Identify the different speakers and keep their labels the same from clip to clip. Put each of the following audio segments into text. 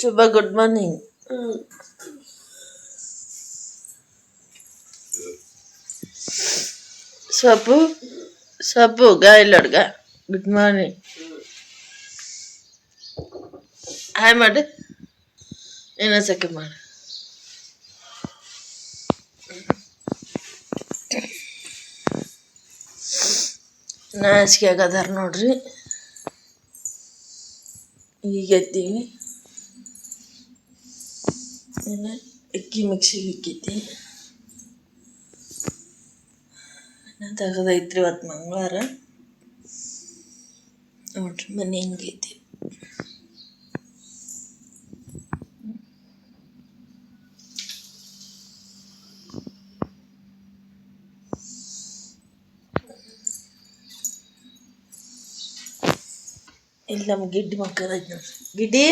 Speaker 1: ಶುಭ good morning. ಸ್ವಪು ಸ್ವಪು ಗಾಯಿಲಡ್ಗ ಗುಡ್ ಮಾರ್ನಿಂಗ್. ಹಾಯ್ ಮಾಡಿ ಏನಸಕ್ಕೆ ಮಾಡಿ. ನಾಚಿಕೆ ಆಗದಾರ ನೋಡ್ರಿ. ಈಗ ಎತ್ತೀವಿ ಅಕ್ಕಿ ಮಿಕ್ಸಿಗೆ ಇಕ್ಕೈತಿ. ತೆಗದೈತ್ರಿ ಇವತ್ತು ಮಂಗಳವಾರ ನೋಡ್ರಿ. ಮನೆ ಹಿಂಗೈತಿ. ಇಲ್ಲಿ ನಮ್ಮ ಗಿಡ್ಡಿ ಮಕ್ಕಳೈತಿ ನೋಡ್ರಿ. ಗಿಡ್ಡಿ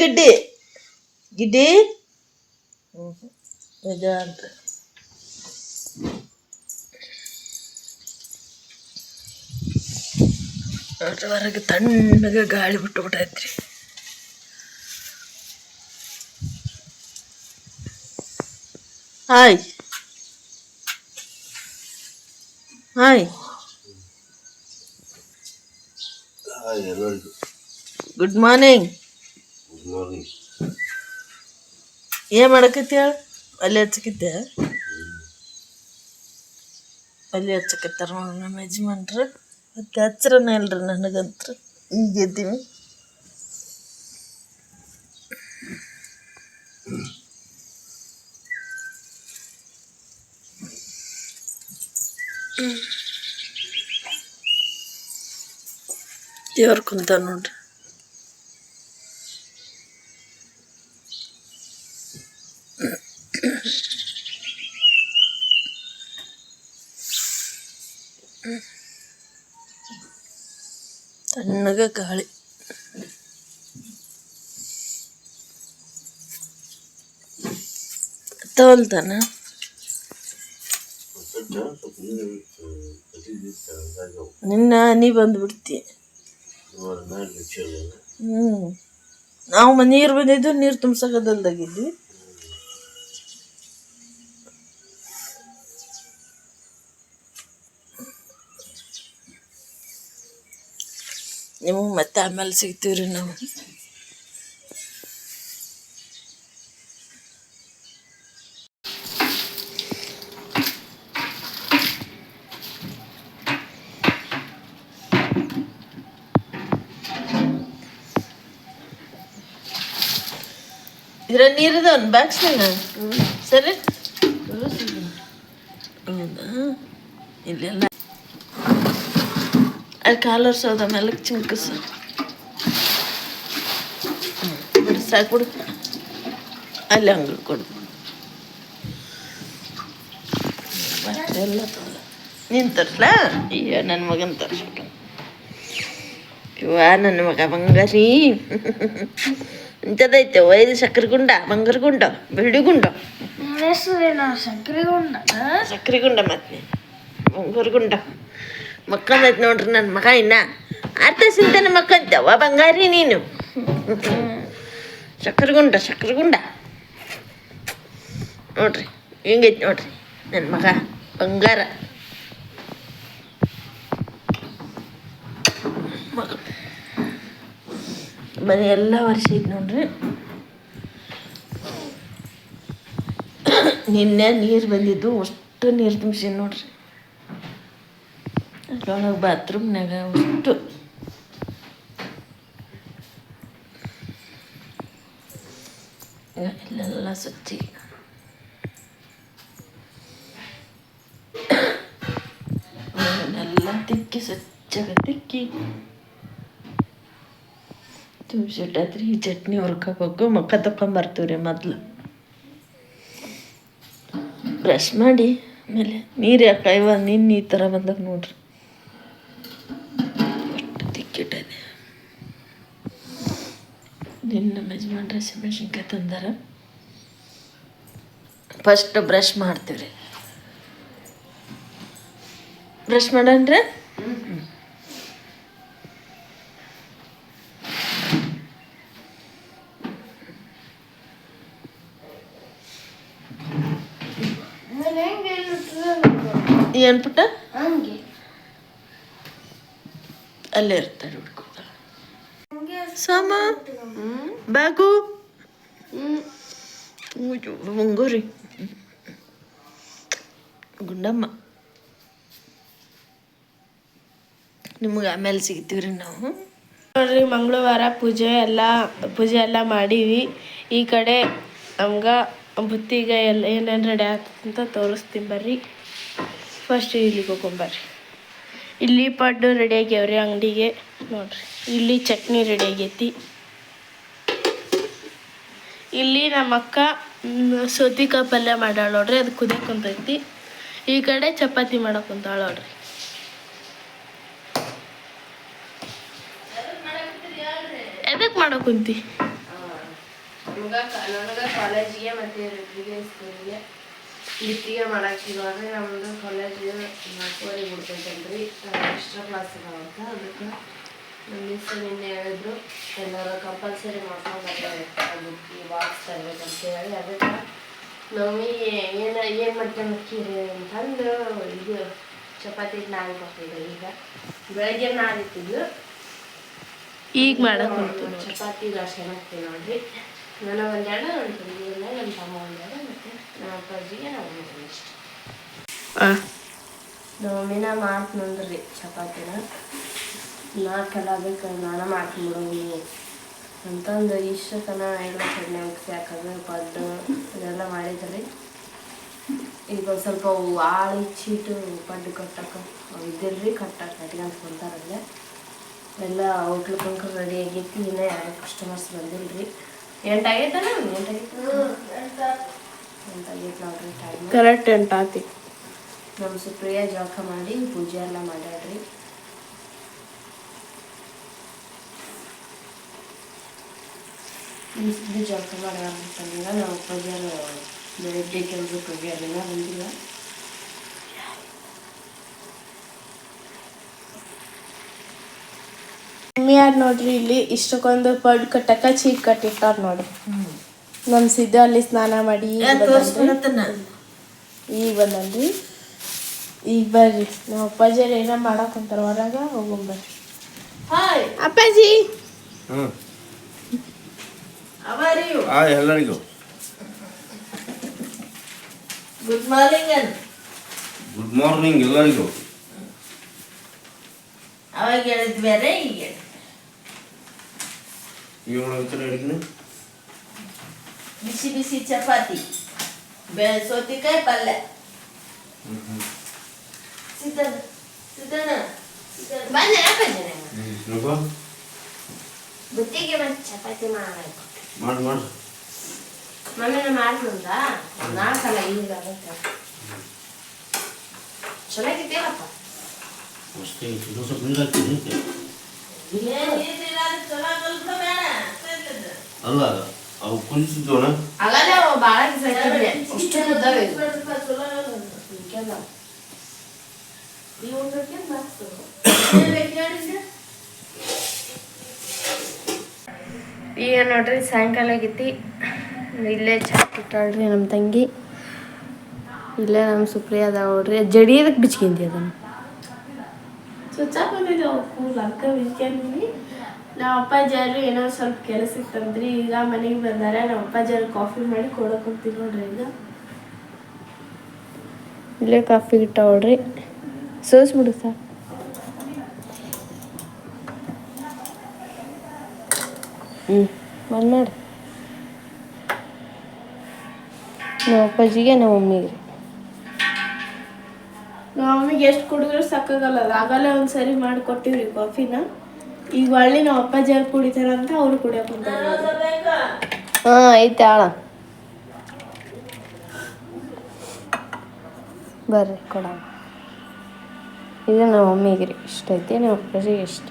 Speaker 1: ಗಿಡ್ಡಿ ಗಿಡ್ಡಿ ಇದ ಅಂತ ನೋಡ್ರಿ. ಹೊರಗೆ ತಣ್ಣಗೆ ಗಾಳಿ ಬಿಟ್ಟು ಬಿಟ್ಟೈತ್ರಿ. Hi hi good morning. ಏನ್ ಮಾಡಕತ್ತಿ ಹೇಳ? ಅಲ್ಲಿ ಹಚ್ಚಕತ್ತೆ ಅಲ್ಲಿ ಹಚ್ಚಕತ್ತಾರ ನಮ್ಮ ಯಜಮಾನ್ರು. ಮತ್ತೆ ಹಚ್ರನ ಇಲ್ರಿ ನನಗಂತ್ರ. ಈಗ ಎದ್ದೀವಿ. ದೇವ್ರ ಕುಂತ ನೋಡ್ರಿ. ತಣ್ಣಗ ಗಾಳಿ. ತವಲ್ತಾನ ನಿನ್ನ ನೀ ಬಂದ್ಬಿಡ್ತಿ. ನಾವು ನೀರು ಬಂದಿದ್ದು ನೀರು ತುಂಬಸಕದಲ್ದಾಗಿದ್ವಿ. ನಿಮಗೆ ಮತ್ತೆ ಆಮೇಲೆ ಸಿಗ್ತೀವ್ರಿ ನಾವು. ಇದ್ರ ನೀರಿದ ಒಂದು ಬ್ಯಾಗ್ಸ್ನಾಗ ಸರಿ. ಹೌದಾ? ಇಲ್ಲೆಲ್ಲ ಅಲ್ಲಿ ಕಾಲರ್ ಸೌದ ಮೆಲ್ಲಕ್ಕೆ ಚಿಂಕಸ ಬಿಡು ಸಾಕು ಬಿಡು. ಅಲ್ಲಿ ಹಂಗೆ ಕೊಡು. ಎಲ್ಲ ನೀನು ತರ್ಸ್ಲಾ? ಅಯ್ಯೋ ನನ್ನ ಮಗನ ತರಿಸ್ಬಿಟ್ಟು. ಇವ ನನ್ನ ಮಗ ಬಂಗಾರಿ ಇಂಥದೈತೆ. ಒಯ್ದು ಸಕ್ಕರೆ ಗುಂಡ, ಬಂಗಾರ ಗುಂಡ, ಬೆಳ್ಳಿ ಗುಂಡ, ಸಕ್ಕರೆ ಗುಂಡ ಮತ್ತೆ ಬಂಗಾರ ಗುಂಡ ಮಕ್ಕಂದೈತೆ ನೋಡ್ರಿ ನನ್ನ ಮಗ. ಇನ್ನ ಅರ್ಥ ಸಿಂತನ ಮಕ್ಕಂತವ ಬಂಗಾರಿ ನೀನು. ಸಕ್ಕರೆ ಗುಂಡ ಸಕ್ಕರೆ ಗುಂಡ ನೋಡ್ರಿ ಹಿಂಗೈತೆ ನೋಡ್ರಿ ನನ್ನ ಮಗ ಬಂಗಾರ ಮಗ. ಮನೆ ಎಲ್ಲ ವರ್ಷ ಐತೆ ನೋಡ್ರಿ. ನಿನ್ನೆ ನೀರು ಬಂದಿದ್ದು ಅಷ್ಟು ನೀರು ತುಂಬಿಸಿ ನೋಡ್ರಿ. ಅದ್ರೊಳಗೆ ಬಾತ್ರೂಮ್ನಾಗ ಅಷ್ಟು ಇಲ್ಲೆಲ್ಲ ಸ್ವಚ್ಛ. ಎಲ್ಲ ತಿಕ್ಕಿ ಸ್ವಚ್ಛಾಗ ತಿಕ್ಕಿ ತುಂಬಿಸಿಟ್ಟಾದ್ರಿ. ಈ ಚಟ್ನಿ ಹುರ್ಕೋಬೇಕು. ಮುಖ ತಕೊಂಬರ್ತೀವಿ ರೀ ಮೊದಲು. ಬ್ರಷ್ ಮಾಡಿ ಆಮೇಲೆ ನೀರು ಯಾಕೆ ಇವ ನಿನ್ನ ಈ ಥರ ಬಂದಾಗ ನೋಡ್ರಿ ಅಷ್ಟು ತಿಕ್ಕಿಟ್ಟದೆ. ನಿನ್ನ ಯಜಮಾನ್ರು ಹಸಿಮೆಣ್ಸಿನ್ಕಾಯಿ ತಂದಾರ. ಫಸ್ಟ್ ಬ್ರಷ್ ಮಾಡ್ತೀವಿ ರೀ. ಬ್ರಷ್ ಮಾಡನ್ರಿ. ಏನು ಪುಟ್ಟ
Speaker 2: ಹಂಗೆ
Speaker 1: ಅಲ್ಲೇ ಇರ್ತಾರೆ ಹುಡ್ಕೋತ ಸಾಮ ಬಾಗು ಮುಂಗೋರಿ ಗುಂಡಮ್ಮ ನಿಮಗೆ ಆಮೇಲೆ ಸಿಗ್ತೀವ್ರಿ ನಾವು
Speaker 2: ನೋಡ್ರಿ. ಮಂಗಳವಾರ ಪೂಜೆ ಎಲ್ಲ ಮಾಡೀವಿ. ಈ ಕಡೆ ನಮ್ಗೆ ಬುತ್ತಿಗೆ ಎಲ್ಲ ಏನೇನು ರೆಡಿ ಆಗ್ತಂತ ತೋರಿಸ್ತೀನಿ ಬರ್ರಿ. ಫಸ್ಟ್ ಇಲ್ಲಿಗೆ ಹೋಗ್ಕೊಂಬರ್ರಿ. ಇಲ್ಲಿ ಪಡ್ಡು ರೆಡಿ ಆಗ್ಯಾವ್ರಿ ಅಂಗಡಿಗೆ ನೋಡ್ರಿ. ಇಲ್ಲಿ ಚಟ್ನಿ ರೆಡಿ ಆಗೈತಿ. ಇಲ್ಲಿ ನಮ್ಮ ಅಕ್ಕ ಸೌತಿಕಾಯಿ ಪಲ್ಯ ಮಾಡ್ಯಾಳ ನೋಡ್ರಿ, ಅದು ಕುದಿಯಕ್ಕೆ ಕುಂತೈತಿ. ಈ ಕಡೆ ಚಪಾತಿ ಮಾಡಕ್ಕೆ ಕುಂತಾಳ ನೋಡ್ರಿ. ಎದಕ್ಕೆ ಮಾಡೋ ಕುಂತಿ? ನನಗೆ ಕಾಲೇಜಿಗೆ ಮತ್ತು ಸ್ಕೂಲಿಗೆ ಲಿಪ್ಪಿಗೆ ಮಾಡಾಕಿರುವಾಗ ನಮ್ಮದು ಕಾಲೇಜ್ 4:30 ಬಿಡ್ತೈತಲ್ರಿ. ಎಕ್ಸ್ಟ್ರಾ ಕ್ಲಾಸ್ ಇದಾವಂತ. ಅದಕ್ಕೆ ನಮ್ಮ ಮಿಸ್ ನಿನ್ನೆ ಹೇಳಿದ್ರು ಎಲ್ಲರೂ ಕಂಪಲ್ಸರಿ ಮಾಡ್ಕೊಂಡು ಬುಕ್ಕಿ ಬಾಕ್ಸ್ ತರಬೇಕಂತ ಹೇಳಿ. ಅದಕ್ಕೆ ನಮ್ಮಿ ಏನು ಮಾಡ್ಕೊಂಡು ಹೋಗ್ತೀರಿ ಅಂತಂದು ಇದು ಚಪಾತಿ ನಾಳೆ ಬರ್ತಿದ್ದೆ. ಈಗ ಬೆಳಗ್ಗೆ ನಾದಿತ್ತಿದ್ದು ಈಗ ಮಾಡಕ್ಕೆ ಚಪಾತಿ ರಾಶಿ ಹಾಕ್ತೀವಿ ನೋಡ್ರಿ. ನಾನು ಒಂದೆರಡು ನನ್ನ ತಂಗಿಯಿಂದ ನನ್ನ ತಮ್ಮ ಒಂದೆರಡು ಮತ್ತು ನಮ್ಮ ಅಪ್ಪಾಜಿಗೆ ನಾವು ಇಷ್ಟ. ನಮ್ಮ ಮಮ್ಮಿನ ಮಾಡ್ತೀನಂದ್ರಿ ಚಪಾತಿನ. ನಾಲ್ಕೆಲ್ಲ ಬೇಕು ನಾನು ಮಾಡ್ಕೊಂಡ್ಬಿಡೋದು ಅಂತಂದು ಇಷ್ಟು ತನ ಎಲ್ಲ ಚಟ್ನಿ ಮಿಕ್ಸಿ ಹಾಕೋದು ಪಡ್ಡು ಇದೆಲ್ಲ ಮಾಡಿದ್ರಿ. ಈಗ ಒಂದು ಸ್ವಲ್ಪ ಆಳು ಚೀಟು ಪಡ್ಡು ಕಟ್ಟಕ್ಕೆ ಇದ್ದಿಲ್ರಿ, ಕಟ್ಕೊಂಡು ಕುಂತಾರಲ್ಲೇ ಎಲ್ಲ ಹೋಟ್ಲು ಕಂಕರ್ ರೆಡಿ ಆಗೈತಿ. ಇನ್ನೂ ಯಾರು ಕಸ್ಟಮರ್ಸ್ ಬಂದಿಲ್ರಿ. 8 ಆಗೈತಲ್ಲ? 8 ಆಗೈತೆ ನೋಡ್ರಿ ಟೈಮ್. ಕರೆಕ್ಟ್ 8 ಆತಿ. ನಮ್ಮ ಸುಪ್ರಿಯ ಜಳಕ ಮಾಡಿ ಪೂಜೆ ಎಲ್ಲ ಮಾಡ್ಯಾಡ್ರಿ. ಸುದ್ದಿ ಜಳಕ ಮಾಡ್ಯಾರಂತಂದ್ರೆ ನಮ್ಮ ಅಪ್ಪಾಜಿಯರು ಬೆಳಗ್ಗೆ ಕೆಲ್ಸಕ್ಕೆ ಹೋಗ್ಯಾರಿಲ್ಲ, ಬಂದಿಲ್ಲ. ಮಮ್ಮಿ ಯಾರು ನೋಡ್ರಿ ಇಲ್ಲಿ ಇಷ್ಟಕ್ಕೊಂದು ಪಡ್ ಕಟ್ಟಕ್ಕೆ ಚೀಟ್ ಕಟ್ಟಿಟ್ಟಾರ ನೋಡ್ರಿ. ನಮ್ಮ ಸಿದ್ದು ಅಲ್ಲಿ ಸ್ನಾನ ಮಾಡಿ ಈಗ ಬಂದನ್ರಿ. ಈಗ ಬರ್ರಿ ನಮ್ಮ ಅಪ್ಪಾಜಿಯರು ಏನೋ ಮಾಡಕ್ಕಂತಾರ ಹೊರಗೆ, ಹೋಗೊಂಬರ್ರಿ. ಹಾಯ್ ಅಪ್ಪಾಜಿ.
Speaker 3: ಎಲ್ಲರಿಗೂ
Speaker 1: ಗುಡ್ ಮಾರ್ನಿಂಗ್.
Speaker 3: ಗುಡ್ ಮಾರ್ನಿಂಗ್ ಎಲ್ಲರಿಗೂ.
Speaker 1: ಅವಾಗ ಹೇಳಿದ್ ಬೇರೆ, ಈಗ ಬಿಸಿ ಬಿಸಿ ಚಪಾತಿ, ಸೌತೆಕಾಯಿ ಪಲ್ಯ. ಬನ್ನಿ ಬುತ್ತಿಗೆ ಬಂದು ಚಪಾತಿ ಮಾಡಬೇಕು. ಮಮ್ಮಿನ ಮಾಡ್ಕೊಂಡ ನಾಲ್ಕಲ್ಲ ಈಗ ಚೆನ್ನಾಗಿದ್ದೀರಪ್ಪ.
Speaker 3: ಅಲ್ಲ ಅವು ಕುದಿಸಿದ್ದೋಣ
Speaker 2: ಆಗಲೇ ಭಾಳ ಈಗ ನೋಡ್ರಿ ಸಾಯಂಕಾಲ ಆಗೈತಿ. ಇಲ್ಲೇ ಚಾಕ್ ಇಟ್ಟಾಳ್ರಿ ನಮ್ಮ ತಂಗಿ. ಇಲ್ಲೇ ನಮ್ಮ ಸುಪ್ರಿಯ ಅದಾವ ನೋಡ್ರಿ. ಜಡಿ ಅದಕ್ಕೆ ಬಿಚ್ಕೊಂಡಿ ಅದನ್ನು ಸ್ವಿಚ್ ಆಫ್ ಬಂದಿದ್ದಾವೆ ಕೂಲ್ ಅದಕ್ಕೆ ಬಿಚ್ಕೊಂಡಿ. ನಮ್ಮ ಅಪ್ಪಾಜಿಯರು ಏನೋ ಸ್ವಲ್ಪ ಕೆಲಸ ಇತ್ತಂದ್ರಿ. ಈಗ ಮನೆಗೆ ಬಂದಾರೆ. ನಮ್ಮ ಅಪ್ಪಾಜಿಯರು ಕಾಫಿ ಮಾಡಿ ಕೊಡೋಕೆ ಹೋಗ್ತೀವಿ ನೋಡ್ರಿ. ಈಗ ಇಲ್ಲೇ ಕಾಫಿ ಇಟ್ಟಾವ್ರಿ. ಸೋಸ್ಬಿಡು ಸರ್. ಬಂದು ಮಾಡಿ ನಮ್ಮ ಅಪ್ಪಾಜಿಗೆ ನಮ್ಮ ಮಮ್ಮಿಗೆ. ನಮ್ಮ ಮಮ್ಮಿಗೆ ಎಷ್ಟು ಕುಡಿದ್ರು ಸಾಕಾಗಲ್ಲ. ಆಗಲೇ ಒಂದು ಸರಿ ಮಾಡಿಕೊಟ್ಟಿವ್ರಿ ಕಾಫಿನ. ಈಗ ಒಳ್ಳೆ ನಮ್ಮ ಅಪ್ಪಾಜಿಯರು ಕುಡಿತಾರಂತ ಅವ್ರು ಕುಡಿಯೋಕೆ ಕುಂತಾರೆ. ಹಾಂ ಐತೆ ಆಳ ಬರ್ರಿ ಕೊಡ. ಇದು ನಮ್ಮ ಮಮ್ಮಿಗೆ ರೀ ಇಷ್ಟ ಐತಿ, ನಮ್ಮ ಅಪ್ಪಾಜಿಗೆ ಇಷ್ಟ.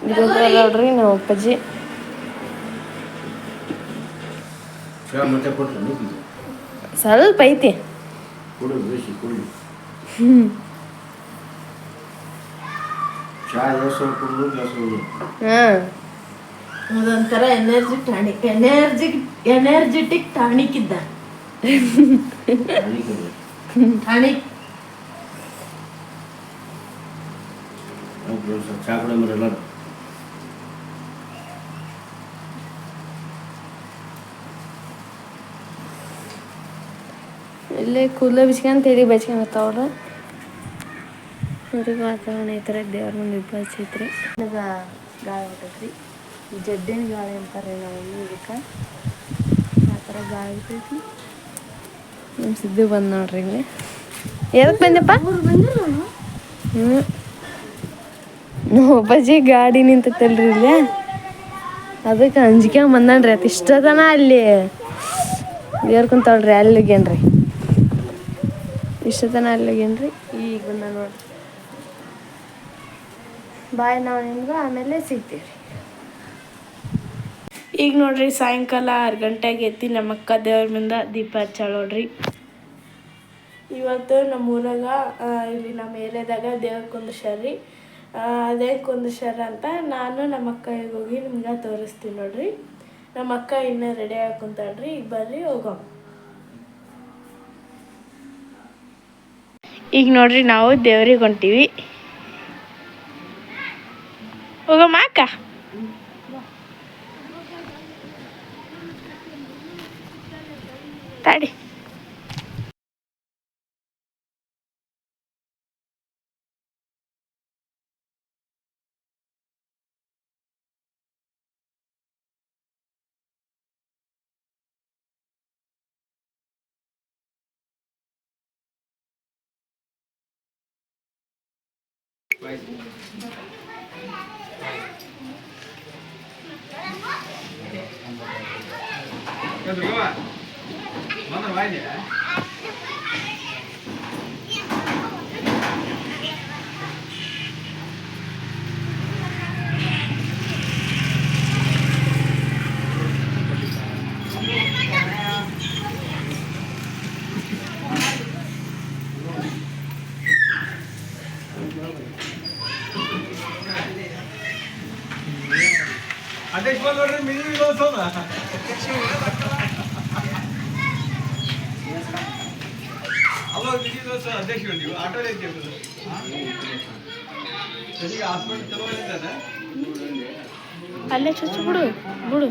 Speaker 2: ಇದು ನೋಡ್ರಿ ನಮ್ಮ ಅಪ್ಪಾಜಿ. ಸ್ವಲ್ಪ ಐತಿ.
Speaker 1: ಅದೊಂಥರ ಎನರ್ಜೆಟಿಕ್ ಟಾನಿಕ್ ಇದ್ದ.
Speaker 3: ಚಾ ಕುಡಿಯಂಬರ ಎಲ್ಲರೂ
Speaker 2: ಇಲ್ಲೇ ಕೂದಲು ಬಿಚ್ಕೊಂಡು ತಲೆ ಬಚ್ಕೊಂಡತ್ತವ್ರ ಅವ್ರಿಗೆ ವಾತಾವರಣ ಈ ಥರ ದೇವ್ರ ಮುಂದೆ ದೀಪ ಹಚ್ಚೈತ್ರಿ ಗಾಳಿ ಹೊಟ್ಟೈತ್ರಿ ಜಡ್ಡಿನ ಗಾಳಿ ಅಂತಾರೆ ನಾವು ಇದಕ್ಕೆ ಆ ಥರ ಗಾಳಿ ಇರ್ತೈತಿ ನಮ್ಮ ಸಿದ್ದು ಬಂದು ನೋಡ್ರಿ ಇಲ್ಲಿ ಎದಕ್ಕೆ ಬಂದಪ್ಪ ಹ್ಞೂ ಒಬ್ಬಜ್ಜಿ ಗಾಡಿ ನಿಂತೈತಲ್ರಿ ಇಲ್ಲೇ ಅದಕ್ಕೆ ಅಂಜಿಕೆ ಬಂದನ್ರಿ ಅದು ಇಷ್ಟತನ ಅಲ್ಲಿ ದೇವ್ರ ಕುಂತಾಳ್ರಿ ಅಲ್ಲಿಗೇನ್ರಿ ಇಷ್ಟತನ ಅಲ್ಲಿಗೇನ್ರಿ ಈಗ ಬಂದ ನೋಡ್ರಿ ಬಾಯ್ ನಾವು ನಿಮ್ಗೆ ಆಮೇಲೆ ಸಿಗ್ತೀವಿ ಈಗ ನೋಡ್ರಿ ಸಾಯಂಕಾಲ 6 ಗಂಟೆಗೆ ಎತ್ತಿ ನಮ್ಮ ಅಕ್ಕ ದೇವ್ರ ಮುಂದೆ ದೀಪ ಹಚ್ಚಾಳ ನೋಡ್ರಿ ಇವತ್ತು ನಮ್ಮ ಊರಾಗ ಇಲ್ಲಿ ನಮ್ಮ ಏರಿಯಾದಾಗ ದೇವ್ರ ಕುಂದ್ರಸ್ಯಾರ್ರಿ ಅದೇ ಕುಂದ್ರಸ್ಯಾರ ಅಂತ ನಾನು ನಮ್ಮ ಅಕ್ಕ ಈಗ ಹೋಗಿ ನಿಮ್ಗೆ ತೋರಿಸ್ತೀನಿ ನೋಡ್ರಿ ನಮ್ಮ ಅಕ್ಕ ಇನ್ನೂ ರೆಡಿ ಆಗಿ ಕುಂತಾಳ್ರಿ ಈಗ ಬರ್ರಿ ಹೋಗೋಣ ಈಗ ನೋಡ್ರಿ ನಾವು ದೇವ್ರಿಗೆ ಹೊಂಟೀವಿ ಹೋಗಮ್ಮ ಅಕ್ಕ ತಾಡಿ ಅಲ್ಲೇ ಚುಚ್ಚು ಬಿಡು ಬಿಡು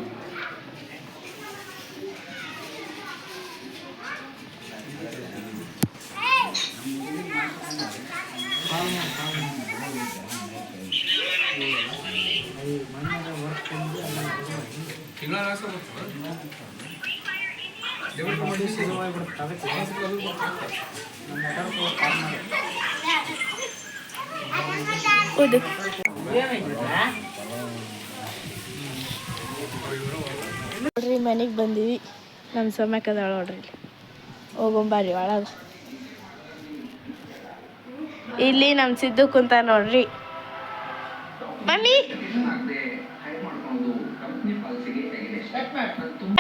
Speaker 2: ನೋಡ್ರಿ ಮನೆಗೆ ಬಂದೀವಿ ನಮ್ಮ ಸೊಮ್ಯಾಕದಾಳ ನೋಡ್ರಿ ಹೋಗೊಂಬಾರಿ ಒಳಗೆ ಇಲ್ಲಿ ನಮ್ಮ ಸಿದ್ದು ಕುಂತ ನೋಡ್ರಿ ಮಮ್ಮಿ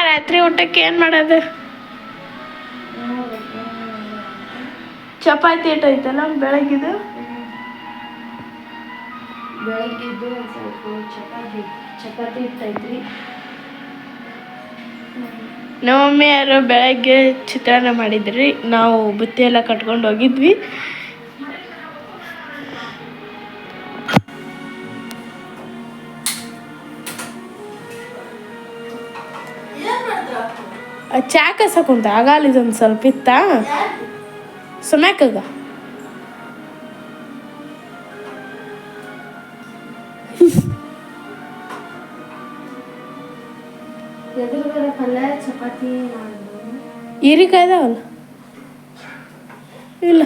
Speaker 2: ರಾತ್ರಿ ಊಟಕ್ಕೆ ಏನು ಮಾಡೋದು ಚಪಾತಿ ಇಟ್ಟೈತಲ್ಲ ಬೆಳಗ್ಗಿದು ಒಂದು ಸ್ವಲ್ಪ ಚಪಾತಿ ಇಟ್ಟೈತ್ರಿ ನಮ್ಮಮ್ಮಿ ಯಾರು ಬೆಳಗ್ಗೆ ಚಿತ್ರಾನ್ನ ಮಾಡಿದ್ರಿ ನಾವು ಬುತ್ತಿ ಎಲ್ಲ ಕಟ್ಕೊಂಡು ಹೋಗಿದ್ವಿ ಚಾ ಕಸ ಕುಂತ ಆಗಲ್ಲ ಇದೊಂದು ಸ್ವಲ್ಪ ಇತ್ತ ಸುಮ್ಯಾಕಾಗ ಚಪಾತಿ ಹೀರಿಕಾಯಿ ಇದಾವಲ್ಲ ಇಲ್ಲ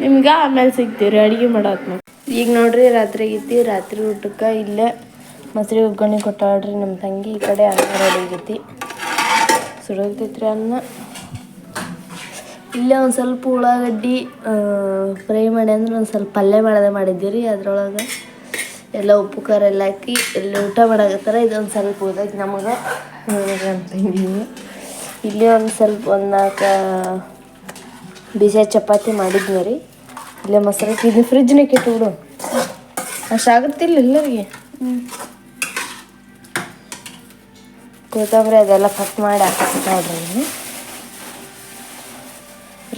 Speaker 2: ನಿಮ್ಗೆ ಆಮೇಲೆ ಸಿಗ್ತೀರಿ ಅಡುಗೆ ಮಾಡೋದ್ನ ಈಗ ನೋಡ್ರಿ ರಾತ್ರಿ ಆಗೈತಿ ರಾತ್ರಿ ಊಟಕ್ಕೆ ಇಲ್ಲೇ ಮೊಸರು ಒಗ್ಗರಣೆ ಕೊಟ್ಟಾಳ್ರಿ ನಮ್ಮ ತಂಗಿ ಈ ಕಡೆ ಅನ್ನ ರೆಡಿ ಆಗೈತಿ ಸುಡೋಗ್ತೈತ್ರಿ ಅನ್ನ ಇಲ್ಲೇ ಒಂದು ಸ್ವಲ್ಪ ಉಳ್ಳಾಗಡ್ಡಿ ಫ್ರೈ ಮಾಡಿ ಅಂದ್ರೆ ಒಂದು ಸ್ವಲ್ಪ ಪಲ್ಯ ಮಾಡಿದ್ದೀರಿ ಅದ್ರೊಳಗೆ ಎಲ್ಲ ಉಪ್ಪು ಖಾರ ಎಲ್ಲ ಹಾಕಿ ಎಲ್ಲ ಊಟ ಮಾಡಾಕತ್ತಾರ ಇದೊಂದು ಸ್ವಲ್ಪ ಓದಕ್ಕೆ ನಮಗೆ ನಮ್ಮ ತಂಗಿ ಇಲ್ಲಿ ಒಂದು ಸ್ವಲ್ಪ ಒಂದು 4 ಬಿಸಿ ಚಪಾತಿ ಮಾಡಿದ್ವಿ ರೀ. ಇಲ್ಲೇ ಮೊಸರು ಇದು ಫ್ರಿಜ್ನಾಗ ಇಟ್ಬಿಡು, ಅಷ್ಟಾಗುತ್ತಿಲ್ಲ ಎಲ್ಲರಿಗೆ. ಕೊತ್ತಂಬರಿ ಅದೆಲ್ಲ ಕಟ್ ಮಾಡಿ ಹಾಕಿ ನೋಡ್ರಿ.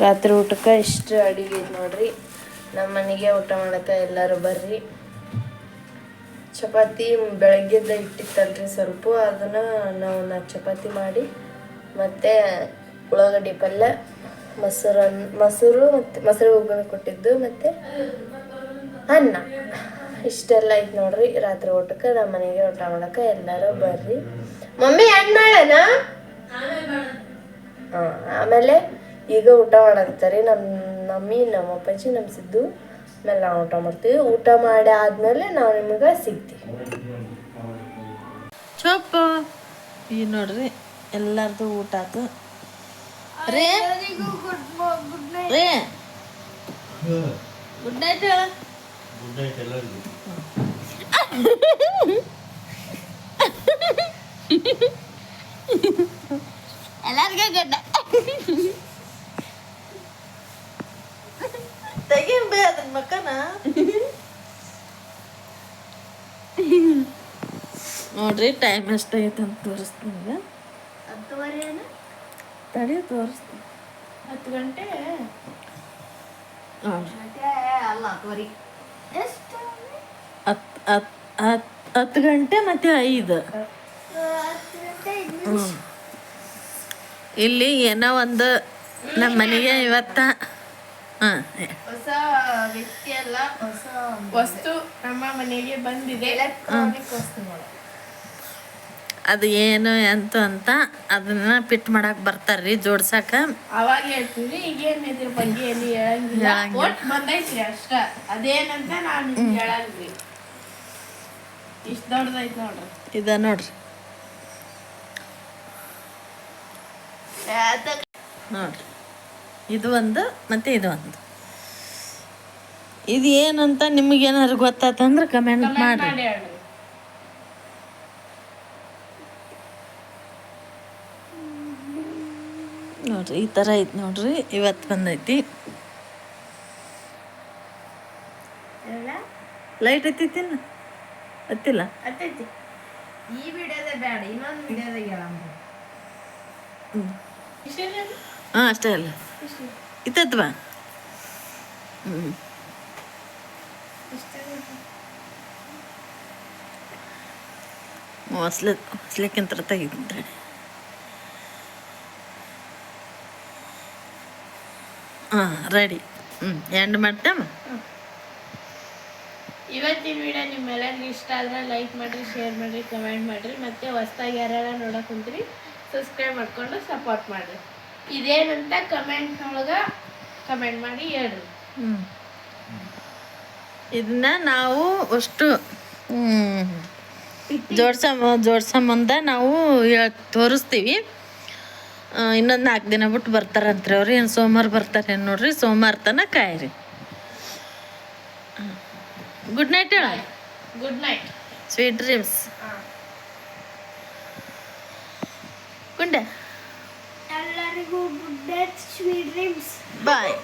Speaker 2: ರಾತ್ರಿ ಊಟಕ್ಕೆ ಇಷ್ಟು ಅಡುಗೆ ಐತೆ ನೋಡ್ರಿ. ನಮ್ಮ ಮನೆಗೆ ಊಟ ಮಾಡಕ್ಕೆ ಎಲ್ಲರೂ ಬರ್ರಿ. ಚಪಾತಿ ಬೆಳಗ್ಗೆದ ಇಟ್ಟಿತ್ತಲ್ರಿ ಸ್ವಲ್ಪ, ಅದನ್ನು ನಾವು 4 ಚಪಾತಿ ಮಾಡಿ ಮತ್ತು ಉಳ್ಳಾಗಡ್ಡಿ ಪಲ್ಯ, ಮೊಸರು ಮತ್ತು ಮೊಸರು ಒಗ್ಗರಣೆ ಕೊಟ್ಟಿದ್ದು ಮತ್ತು ಅನ್ನ, ಇಷ್ಟೆಲ್ಲ ಐತೆ ನೋಡ್ರಿ ರಾತ್ರಿ ಊಟಕ್ಕೆ. ನಮ್ಮ ಮನೆಗೆ ಊಟ ಮಾಡಕ್ಕೆ ಎಲ್ಲರೂ ಬರ್ರಿ. ಮಮ್ಮಿ ಏನು ಮಾಡೋಣ? ಹಾಂ, ಆಮೇಲೆ ಈಗ ಊಟ ಮಾಡಾಕ್ತಾರೆ ನಮ್ಮ ಮಮ್ಮಿ, ನಮ್ಮ ಅಪ್ಪಾಜಿ, ನಮ್ಮ ಸಿದ್ದು. ಆಮೇಲೆ ನಾವು ಊಟ ಮಾಡ್ತೀವಿ. ಊಟ ಮಾಡಿ ಆದಮೇಲೆ ನಾವು ನಿಮಗೆ ಸಿಗ್ತೀವಿ.
Speaker 1: ಚೊಪ್ಪ ಈಗ ನೋಡ್ರಿ ಎಲ್ಲರದು ಊಟ ಆಯ್ತು ರೀ. ಗುಡ್ ನೈಟ್ ಹೇಳ.
Speaker 3: ಗುಡ್ ನೈಟ್ ಎಲ್ಲರಿಗೂ.
Speaker 1: ಎಲ್ಲರಿಗೂ ಗಡ್ಡ ತೆಗಿಬೇ ಅದನ್ನ ಮಕ್ಕನ. ನೋಡ್ರಿ ಟೈಮ್ ಎಷ್ಟಾಗೈತೆ ಅಂತ ತೋರಿಸ್ತೀನಿ.
Speaker 2: 10:30
Speaker 1: ತಡಿ ತೋರಿಸ್ತೀನಿ.
Speaker 2: 10 ಗಂಟೆ ಅಲ್ಲ 10:30. ಎಷ್ಟು?
Speaker 1: 10 ಗಂಟೆ ಮತ್ತೆ 5. ಇಲ್ಲಿ ಏನೋ ಒಂದು ನಮ್ಮ ಮನೆಗೆ ಇವತ್ತ
Speaker 2: ಹೊಸ ವ್ಯಕ್ತಿ ಅಲ್ಲ, ಹೊಸ ವಸ್ತು ನಮ್ಮ ಮನೆಗೆ ಬಂದಿದೆ. ಎಲೆಕ್ಟ್ರಾನಿಕ್ ವಸ್ತುಗಳು.
Speaker 1: ಅದು ಏನು ಎಂತ ಅಂತ ಅದನ್ನ ಪಿಟ್ ಮಾಡಕ್ ಬರ್ತಾರ್ರಿ, ಜೋಡ್ಸಕ.
Speaker 2: ಅವಾಗ ಹೇಳ್ತೀವಿ. ಈಗೇನು ಇದ್ರ ಬಗ್ಗೆ ಏನು ಹೇಳಂಗಿಲ್ಲ. ಒಟ್ಟು ಬಂದೈತ್ರಿ ಅಷ್ಟ. ಅದೇನಂತ ನಾನು ನಿಮ್ಗೆ ಹೇಳಲ್ರಿ. ಇಷ್ಟು ದೊಡ್ಡದೈತಿ ನೋಡ್ರಿ.
Speaker 1: ಇದ ನೋಡ್ರಿ ನೋಡ್ರಿ, ಇದು ಒಂದು ಮತ್ತೆ ಇದು ಒಂದು. ಇದು ಏನಂತ ನಿಮಗೇನಾದ್ರು ಗೊತ್ತಾತಂದ್ರೆ ಕಮೆಂಟ್ ಮಾಡ್ರಿ.
Speaker 2: ಮಾಡಿ ಹೇಳ್ರಿ.
Speaker 1: ನೋಡ್ರಿ ಈ ಥರ ಐತಿ ನೋಡ್ರಿ. ಇವತ್ತು ಬಂದೈತಿ. ಲೈಟ್ ಐತಿನ ಹತ್ತಿಲ್ಲ.
Speaker 2: ಅತ್ತೈತಿ. ಈ ವಿಡಿಯೋದ ಬೇಡ, ಇನ್ನೊಂದು ವಿಡಿಯೋದಾಗ ಹೇಳಮ್ಮ.
Speaker 1: ಹಾಂ ಅಷ್ಟೇ ಅಲ್ಲ ಇತ್ತತ್ ಬಾ. ಹೊಸ್ಲಿಕ್ಕಿಂತ ತೆಗಿತಾರೆ. ಹಾಂ ರೆಡಿ. ಎಂಡ್ ಮಾಡ್ತೇವೆ.
Speaker 2: ಇವತ್ತಿನ ವಿಡಿಯೋ ನಿಮ್ಮೆಲ್ಲರಿಗೂ ಇಷ್ಟ ಆದರೆ ಲೈಕ್ ಮಾಡಿರಿ, ಶೇರ್ ಮಾಡಿರಿ, ಕಮೆಂಟ್ ಮಾಡಿರಿ. ಮತ್ತು ಹೊಸ್ದಾಗಿ ಯಾರ್ಯಾರು ನೋಡೋಕೆ ಕುಂತ್ರಿ ಸಬ್ಸ್ಕ್ರೈಬ್ ಮಾಡ್ಕೊಂಡು ಸಪೋರ್ಟ್ ಮಾಡಿರಿ. ಇದೇನಂತ ಕಮೆಂಟ್ನೊಳಗೆ ಕಮೆಂಟ್ ಮಾಡಿ ಹೇಳ್ರಿ.
Speaker 1: ಇದನ್ನ ನಾವು ಅಷ್ಟು ಜೋಡ್ಸ ಮುಂದೆ ನಾವು ತೋರಿಸ್ತೀವಿ. ಇನ್ನೊಂದು 4 ದಿನ ಬಿಟ್ಟು ಬರ್ತಾರಂತ್ರಿ ಅವ್ರು. ಏನು ಸೋಮವಾರ ಬರ್ತಾರೆ ನೋಡ್ರಿ. ಸೋಮವಾರ ತನಕ ಕಾಯಿರಿ. ಗುಡ್ ನೈಟ್ ಹೇಳ.
Speaker 2: Good night,
Speaker 1: sweet dreams. ಗುಂಡ
Speaker 2: ಎಲ್ಲರಿಗೂ ಗುಡ್ ನೈಟ್, ಸ್ವೀಟ್ ಡ್ರೀಮ್ಸ್.
Speaker 1: ಬಾಯ್.